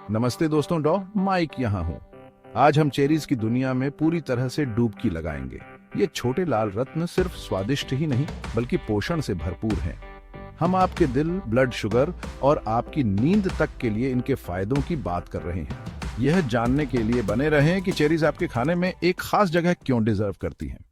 नमस्ते दोस्तों, माइक यहाँ हूँ। आज हम चेरीज की दुनिया में पूरी तरह से डुबकी लगाएंगे। ये छोटे लाल रत्न सिर्फ स्वादिष्ट ही नहीं बल्कि पोषण से भरपूर हैं। हम आपके दिल, ब्लड शुगर और आपकी नींद तक के लिए इनके फायदों की बात कर रहे हैं। यह जानने के लिए बने रहें कि चेरीज आपके खाने में एक खास जगह क्यों डिजर्व करती हैं।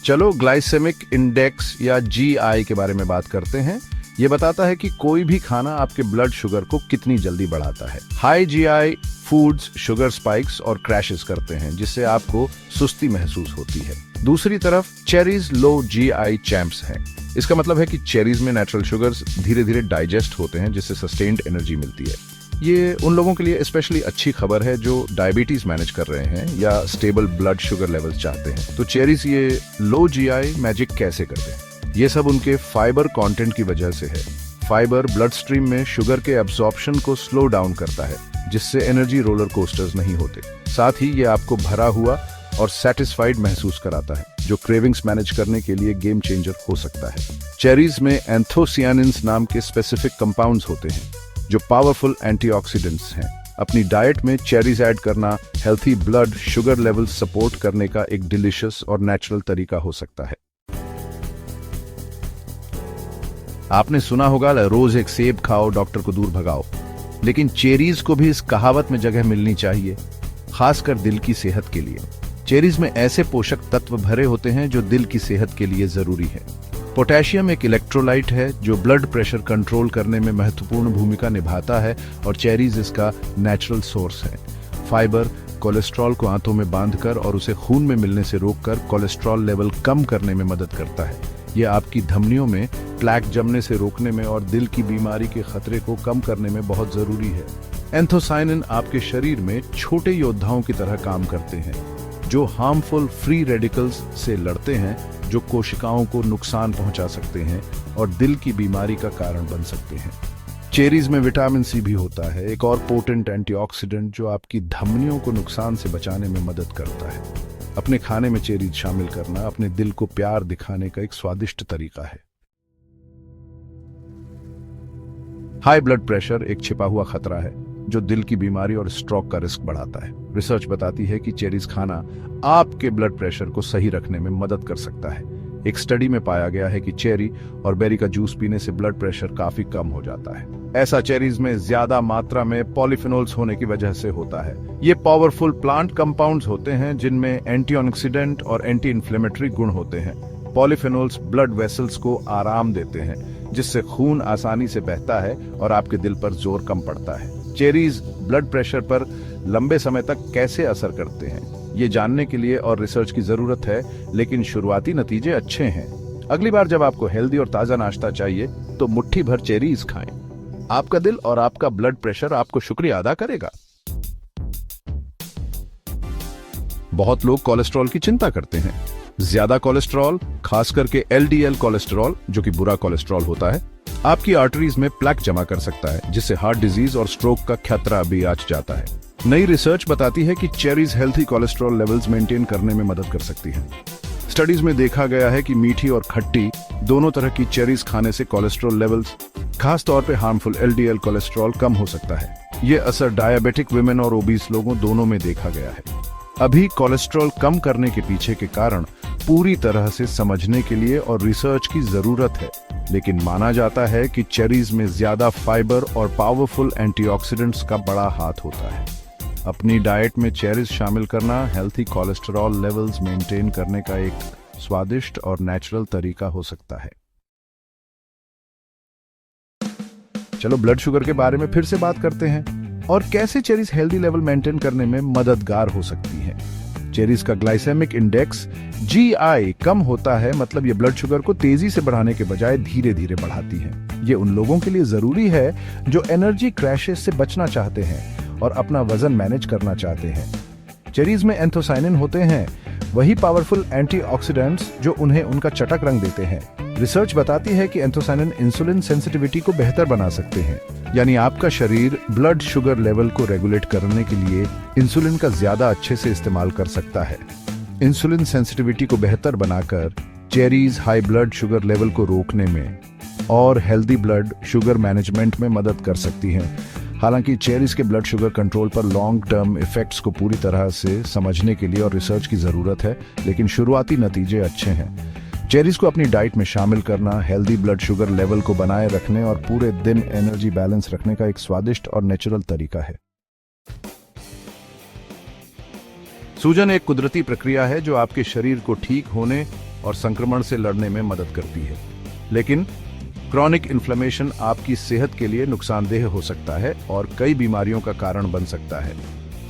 चलो ग्लाइसेमिक इंडेक्स या जीआई के बारे में बात करते हैं। ये बताता है कि कोई भी खाना आपके ब्लड शुगर को कितनी जल्दी बढ़ाता है। High GI foods sugar spikes और क्रैशेस करते हैं, जिससे आपको सुस्ती महसूस होती है। दूसरी तरफ चेरीज लो जीआई चैंप्स हैं। इसका मतलब है कि चेरीज में नेचुरल शुगर्स धीरे धीरे डाइजेस्ट होते हैं, जिससे सस्टेन्ड एनर्जी मिलती है। ये उन लोगों के लिए स्पेशली अच्छी खबर है जो डायबिटीज मैनेज कर रहे हैं या स्टेबल ब्लड शुगर लेवल्स चाहते हैं। तो चेरीज ये लो जीआई मैजिक कैसे करते हैं? ये सब उनके फाइबर कंटेंट की वजह से है। फाइबर ब्लड स्ट्रीम में शुगर के एब्जॉर्प्शन को स्लो डाउन करता है, जिससे एनर्जी रोलर कोस्टर्स नहीं होते। साथ ही ये आपको भरा हुआ और सेटिस्फाइड महसूस कराता है, जो क्रेविंग्स मैनेज करने के लिए गेम चेंजर हो सकता है। चेरीज में एंथोसियानिन्स नाम के स्पेसिफिक कंपाउंड्स होते हैं, जो पावरफुल एंटीऑक्सीडेंट्स हैं। अपनी डाइट में चेरीज ऐड करना healthy blood sugar level support करने का एक डिलिशियस और नेचुरल तरीका हो सकता है। आपने सुना होगा, रोज एक सेब खाओ, डॉक्टर को दूर भगाओ। लेकिन चेरीज को भी इस कहावत में जगह मिलनी चाहिए, खासकर दिल की सेहत के लिए। चेरीज में ऐसे पोषक तत्व भरे होते हैं जो दिल की सेहत के लिए जरूरी है। पोटेशियम एक इलेक्ट्रोलाइट है जो ब्लड प्रेशर कंट्रोल करने में महत्वपूर्ण भूमिका निभाता है, और चेरीज इसका नेचुरल सोर्स है। फाइबर कोलेस्ट्रॉल को आंतों में बांधकर और उसे खून में मिलने से रोककर कोलेस्ट्रॉल लेवल कम करने में मदद करता है। यह आपकी धमनियों में प्लैक जमने से रोकने में और दिल की बीमारी के खतरे को कम करने में बहुत जरूरी है। एंथोसाइनिन आपके शरीर में छोटे योद्धाओं की तरह काम करते हैं, जो हार्मफुल फ्री रेडिकल्स से लड़ते हैं, जो कोशिकाओं को नुकसान पहुंचा सकते हैं और दिल की बीमारी का कारण बन सकते हैं। चेरीज में विटामिन सी भी होता है, एक और पोटेंट एंटीऑक्सीडेंट जो आपकी धमनियों को नुकसान से बचाने में मदद करता है। अपने खाने में चेरीज शामिल करना अपने दिल को प्यार दिखाने का एक स्वादिष्ट तरीका है। हाई ब्लड प्रेशर एक छिपा हुआ खतरा है जो दिल की बीमारी और स्ट्रोक का रिस्क बढ़ाता है। रिसर्च बताती है कि चेरीज खाना आपके ब्लड प्रेशर को सही रखने में मदद कर सकता है। एक स्टडी में पाया गया है कि चेरी और बेरी का जूस पीने से ब्लड प्रेशर काफी कम हो जाता है। ऐसा चेरीज में ज्यादा मात्रा में पॉलीफिनोल्स होने की वजह से होता है। ये पावरफुल प्लांट कंपाउंड्स होते हैं जिनमें एंटीऑक्सीडेंट और एंटी इन्फ्लेमेटरी गुण होते हैं। पॉलीफिनोल्स ब्लड वेसल्स को आराम देते हैं, जिससे खून आसानी से बहता है और आपके दिल पर जोर कम पड़ता है। चेरीज ब्लड प्रेशर पर लंबे समय तक कैसे असर करते हैं, ये जानने के लिए और रिसर्च की जरूरत है, लेकिन शुरुआती नतीजे अच्छे हैं। अगली बार जब आपको हेल्दी और ताजा नाश्ता चाहिए तो मुट्ठी भर चेरीज खाएं। आपका दिल और आपका ब्लड प्रेशर आपको शुक्रिया अदा करेगा। बहुत लोग कोलेस्ट्रॉल की चिंता करते हैं। ज्यादा कोलेस्ट्रॉल, खास करके एलडीएल कोलेस्ट्रॉल, जो कि बुरा कोलेस्ट्रॉल होता है, आपकी आर्टरीज में प्लेक जमा कर सकता है, जिससे हार्ट डिजीज और स्ट्रोक का खतरा भी आ जाता है। नई रिसर्च बताती है कि cherries healthy cholesterol levels maintain करने में मदद कर सकती है। स्टडीज में देखा गया है कि मीठी और खट्टी दोनों तरह की चेरीज खाने से कोलेस्ट्रॉल लेवल्स, खास तौर पे हार्मफुल एलडीएल कोलेस्ट्रॉल, कम हो सकता है। ये असर डायबिटिक विमेन और ओबीस लोगों दोनों में देखा गया है। अभी कोलेस्ट्रॉल कम करने के पीछे के कारण पूरी तरह से समझने के लिए और रिसर्च की जरूरत है, लेकिन माना जाता है कि चेरीज में ज्यादा फाइबर और पावरफुल एंटीऑक्सीडेंट्स का बड़ा हाथ होता है। अपनी डाइट में चेरीज शामिल करना हेल्थी कोलेस्ट्रॉल लेवल्स मेंटेन करने का एक स्वादिष्ट और नेचुरल तरीका हो सकता है। चलो ब्लड शुगर के बारे में फिर से बात करते हैं और कैसे चेरीज हेल्दी लेवल मेंटेन करने में मददगार हो सकती है। चेरीज का ग्लाइसेमिक इंडेक्स जीआई कम होता है, मतलब ये ब्लड शुगर को तेजी से बढ़ाने के बजाय धीरे धीरे बढ़ाती है। ये उन लोगों के लिए जरूरी है जो एनर्जी क्रैशेस से बचना चाहते हैं और अपना वजन मैनेज करना चाहते हैं। चेरीज में एंथोसाइनिन होते हैं, वही पावरफुल एंटीऑक्सीडेंट्स जो उन्हें उनका चटक रंग देते हैं। रिसर्च बताती है कि एंथोसाइनिन इंसुलिन सेंसिटिविटी को बेहतर बना सकते हैं, यानी आपका शरीर ब्लड शुगर लेवल को रेगुलेट करने के लिए इंसुलिन का ज्यादा अच्छे से इस्तेमाल कर सकता है। इंसुलिन सेंसिटिविटी को बेहतर बनाकर cherries high blood sugar level को रोकने में और हेल्दी ब्लड शुगर मैनेजमेंट में मदद कर सकती हैं। हालांकि चेरीज के ब्लड शुगर कंट्रोल पर लॉन्ग टर्म इफेक्ट्स को पूरी तरह से समझने के लिए और रिसर्च की ज़रूरत है, लेकिन शुरुआती नतीजे अच्छे हैं। चेरीज को अपनी डाइट में शामिल करना हेल्दी ब्लड शुगर लेवल को बनाए रखने और पूरे दिन एनर्जी बैलेंस रखने का एक स्वादिष्ट और नेचुरल तरीका है। सूजन एक कुदरती प्रक्रिया है जो आपके शरीर को ठीक होने और संक्रमण से लड़ने में मदद करती है, लेकिन क्रॉनिक इन्फ्लेमेशन आपकी सेहत के लिए नुकसानदेह हो सकता है और कई बीमारियों का कारण बन सकता है।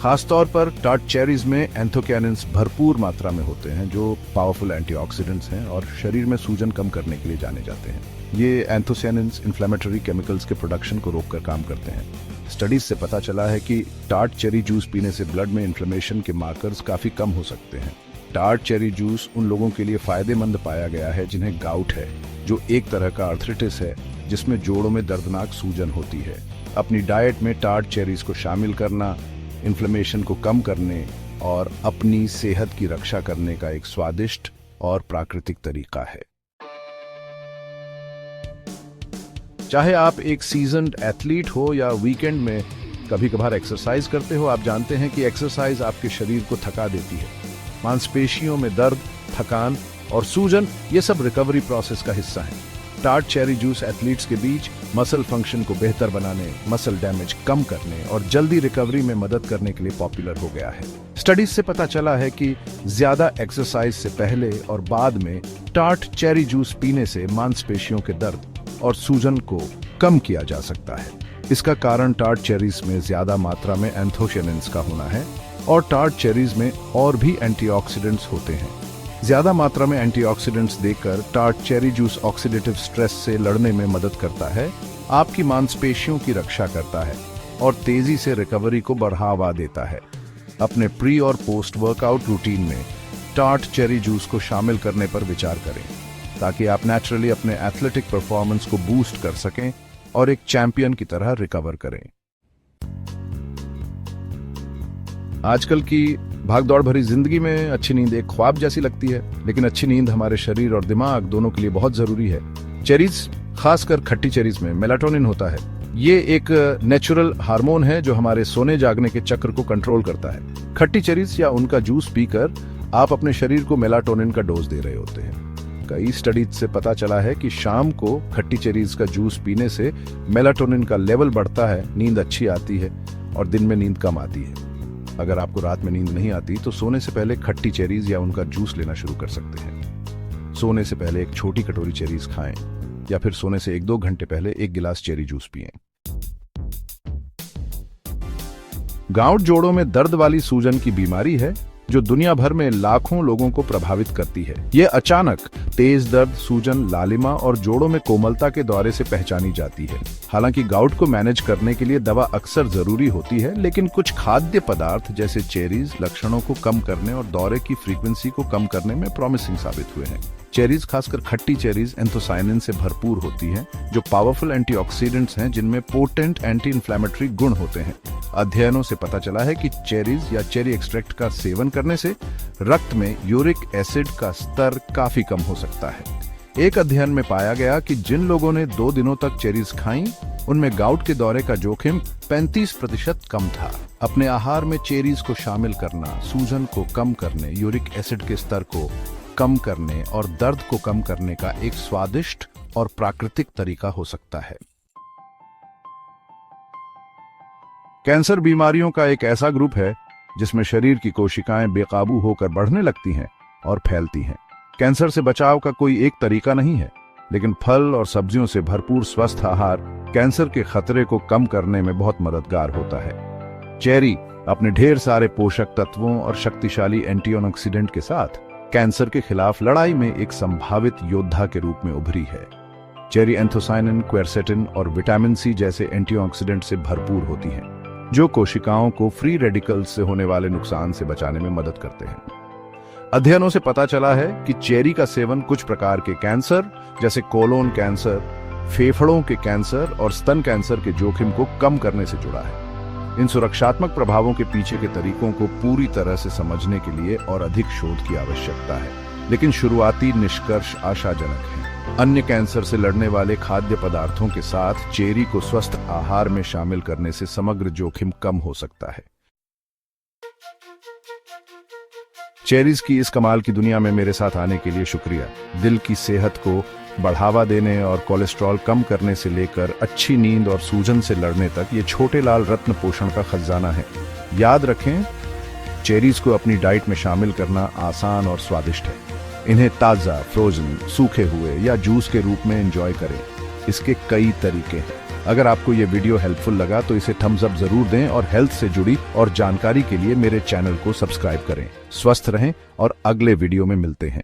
खासतौर पर टार्ट चेरीज में एंथोक्यानिन्स भरपूर मात्रा में होते हैं जो पावरफुल एंटीऑक्सीडेंट्स हैं और शरीर में सूजन कम करने के लिए जाने जाते हैं। ये एंथोसायनिन्स इन्फ्लेमेटरी केमिकल्स के प्रोडक्शन को रोककर काम करते हैं। स्टडीज से पता चला है कि टार्ट चेरी जूस पीने से ब्लड में इन्फ्लेमेशन के मार्कर्स काफी कम हो सकते हैं। टार्ट चेरी जूस उन लोगों के लिए फायदेमंद पाया गया है जिन्हें गाउट है, जो एक तरह का आर्थराइटिस है जिसमें जोड़ों में दर्दनाक सूजन होती है। अपनी डाइट में टार्ट चेरीज को शामिल करना इन्फ्लेमेशन को कम करने और अपनी सेहत की रक्षा करने का एक स्वादिष्ट और प्राकृतिक तरीका है। चाहे आप एक सीजन्ड एथलीट हो या वीकेंड में कभी कभार एक्सरसाइज करते हो, आप जानते हैं कि एक्सरसाइज आपके शरीर को थका देती है। मांसपेशियों में दर्द, थकान और सूजन ये सब रिकवरी प्रोसेस का हिस्सा है। टार्ट चेरी जूस एथलीट्स के बीच मसल फंक्शन को बेहतर बनाने, मसल डैमेज कम करने और जल्दी रिकवरी में मदद करने के लिए पॉपुलर हो गया है। स्टडीज से पता चला है कि ज्यादा एक्सरसाइज से पहले और बाद में टार्ट चेरी जूस पीने से मांसपेशियों के दर्द और सूजन को कम किया जा सकता है। इसका कारण टार्ट चेरीज में ज्यादा मात्रा में एंथोसायनिन्स का होना है और टार्ट चेरीज में और भी एंटीऑक्सीडेंट्स होते हैं। ज्यादा मात्रा में एंटीऑक्सीडेंट्स देकर tart cherry juice oxidative stress से लड़ने में मदद करता है, आपकी मांसपेशियों की रक्षा करता है और तेजी से रिकवरी को बढ़ावा देता है। अपने प्री और पोस्ट वर्कआउट रूटीन में टार्ट चेरी जूस को शामिल करने पर विचार करें ताकि आप नेचुरली अपने एथलेटिक परफॉर्मेंस को बूस्ट कर सकें और एक चैंपियन की तरह रिकवर करें। आजकल की भागदौड़ भरी जिंदगी में अच्छी नींद एक ख्वाब जैसी लगती है, लेकिन अच्छी नींद हमारे शरीर और दिमाग दोनों के लिए बहुत जरूरी है। चेरीज, खासकर खट्टी चेरीज में मेलाटोनिन होता है। ये एक नेचुरल हार्मोन है जो हमारे सोने जागने के चक्र को कंट्रोल करता है। खट्टी चेरीज या उनका जूस पीकर आप अपने शरीर को मेलाटोनिन का डोज दे रहे होते हैं। कई स्टडीज से पता चला है कि शाम को खट्टी चेरीज का जूस पीने से मेलाटोनिन का लेवल बढ़ता है, नींद अच्छी आती है और दिन में नींद कम आती है। अगर आपको रात में नींद नहीं आती तो सोने से पहले खट्टी चेरीज या उनका जूस लेना शुरू कर सकते हैं। सोने से पहले एक छोटी कटोरी चेरीज खाएं या फिर सोने से 1-2 घंटे पहले एक गिलास चेरी जूस पिएं। गाउट जोड़ों में दर्द वाली सूजन की बीमारी है जो दुनिया भर में लाखों लोगों को प्रभावित करती है। यह अचानक तेज दर्द, सूजन, लालिमा और जोड़ों में कोमलता के दौरे से पहचानी जाती है। हालांकि गाउट को मैनेज करने के लिए दवा अक्सर जरूरी होती है, लेकिन कुछ खाद्य पदार्थ जैसे चेरीज लक्षणों को कम करने और दौरे की फ्रीक्वेंसी को कम करने में प्रॉमिसिंग साबित हुए हैं। चेरीज, खासकर खट्टी चेरीज, एंथोसायनिन से भरपूर होती हैं, जो पावरफुल एंटीऑक्सीडेंट्स हैं जिनमें पोटेंट एंटी इन्फ्लेमेटरी गुण होते हैं। अध्ययनों से पता चला है कि चेरीज या चेरी एक्सट्रैक्ट का सेवन करने से रक्त में यूरिक एसिड का स्तर काफी कम हो सकता है। एक अध्ययन में पाया गया कि जिन लोगों ने 2 दिनों तक चेरीज खाई, उनमें गाउट के दौरे का जोखिम 35% कम था। अपने आहार में चेरीज को शामिल करना सूजन को कम करने, यूरिक एसिड के स्तर को कम करने और दर्द को कम करने का एक स्वादिष्ट और प्राकृतिक तरीका हो सकता है। कैंसर बीमारियों का एक ऐसा ग्रुप है जिसमें शरीर की कोशिकाएं बेकाबू होकर बढ़ने लगती हैं और फैलती हैं। कैंसर से बचाव का कोई एक तरीका नहीं है, लेकिन फल और सब्जियों से भरपूर स्वस्थ आहार कैंसर के खतरे को कम करने में बहुत मददगार होता है। चेरी अपने ढेर सारे पोषक तत्वों और शक्तिशाली एंटीऑक्सीडेंट के साथ कैंसर के खिलाफ लड़ाई में एक संभावित योद्धा के रूप में उभरी है। चेरी एंथोसायनिन, क्वेरसेटिन और विटामिन सी जैसे एंटीऑक्सीडेंट से भरपूर होती हैं, जो कोशिकाओं को फ्री रेडिकल्स से होने वाले नुकसान से बचाने में मदद करते हैं। अध्ययनों से पता चला है कि चेरी का सेवन कुछ प्रकार के कैंसर जैसे कोलोन कैंसर, फेफड़ों के कैंसर और स्तन कैंसर के जोखिम को कम करने से जुड़ा है। इन सुरक्षात्मक प्रभावों के पीछे के तरीकों को पूरी तरह से समझने के लिए और अधिक शोध की आवश्यकता है, लेकिन शुरुआती निष्कर्ष आशाजनक हैं। अन्य कैंसर से लड़ने वाले खाद्य पदार्थों के साथ चेरी को स्वस्थ आहार में शामिल करने से समग्र जोखिम कम हो सकता है। चेरीज की इस कमाल की दुनिया में मेरे साथ आने के लिए शुक्रिया। दिल की सेहत को बढ़ावा देने और कोलेस्ट्रॉल कम करने से लेकर अच्छी नींद और सूजन से लड़ने तक ये छोटे लाल रत्न पोषण का खजाना है। याद रखें, चेरीज को अपनी डाइट में शामिल करना आसान और स्वादिष्ट है। इन्हें ताज़ा, फ्रोजन, सूखे हुए या जूस के रूप में एंजॉय करें। इसके कई तरीके हैं। अगर आपको ये वीडियो हेल्पफुल लगा तो इसे थम्स अप जरूर दें और हेल्थ से जुड़ी और जानकारी के लिए मेरे चैनल को सब्सक्राइब करें। स्वस्थ रहें और अगले वीडियो में मिलते हैं।